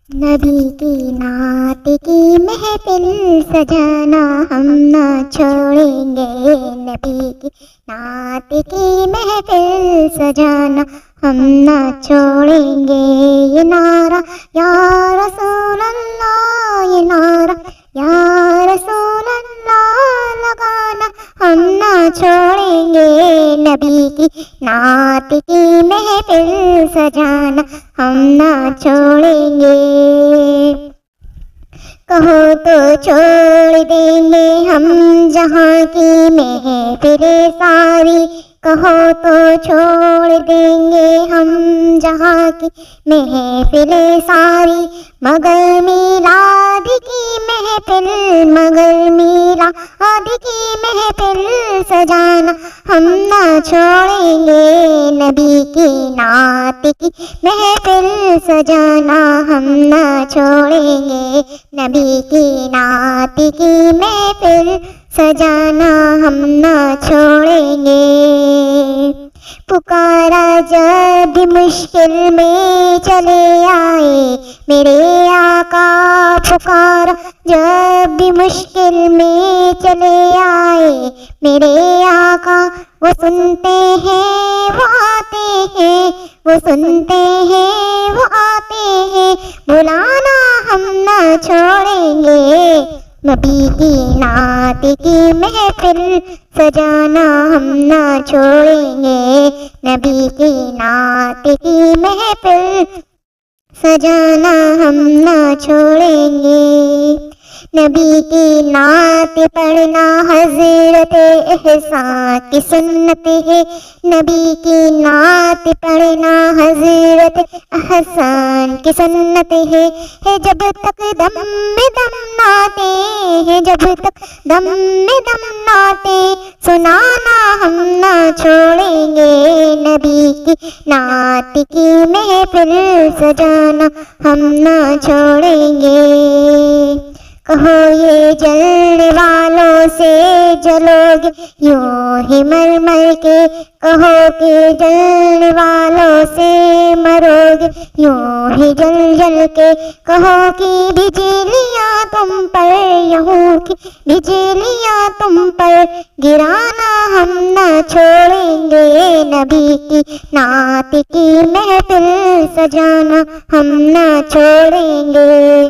نبی کی نعت کی محفل سجانا ہم نہ چھوڑیں گے، نبی کی نعت کی محفل سجانا ہم نہ چھوڑیں گے، یہ نعرہ یا رسول اللہ، یہ نعرہ یا رسول اللہ لگانا ہم نہ چھوڑیں گے، نبی کی نعت کی محفل سجانا ہم نہ چھوڑیں گے۔ کہو تو چھوڑ دیں گے ہم جہاں کی محفل ساری، کہو تو چھوڑ دیں گے ہم جہاں کی محفل ساری، مگر میلاد کی محفل، مگر میلاد کی محفل سجانا ہم نہ چھوڑیں گے، نبی کی نعت کی محفل سجانا ہم نہ چھوڑیں گے، نبی کی نعت کی محفل سجانا ہم نہ چھوڑیں گے۔ پکارا جب بھی مشکل میں چلے آئے میرے آقا، پکارا جب بھی مشکل میں چلے آئے میرے آقا، وہ سنتے ہیں وہ آتے ہیں، وہ سنتے ہیں وہ آتے ہیں، بلانا ہم نہ چھوڑیں گے، نبی کی نعت کی محفل سجانا ہم نہ چھوڑیں گے، نبی کی نعت کی محفل سجانا ہم نہ چھوڑیں گے۔ نبی کی نعت پڑھنا حضرت احسان کی سنت ہے، نبی کی نعت پڑھنا حضرت احسان کی سنت ہے، جب تک دم میں دم ناتے ہیں، جب تک دم میں دم ناتے سنانا ہم نہ چھوڑیں گے، نبی کی نعت کی محفل سجانا ہم نہ چھوڑیں گے۔ کہو یہ جلنے والوں سے جلو گے یوں ہی مر مر کے، کہو کہ جلنے والوں سے مرو گے یوں ہی جل جل کے، کہو کہ بجلیاں تم پر، یوں کی بجلیاں تم پر گرانا ہم نہ چھوڑیں گے، نبی کی نعت کی محفل سجانا ہم نہ چھوڑیں گے۔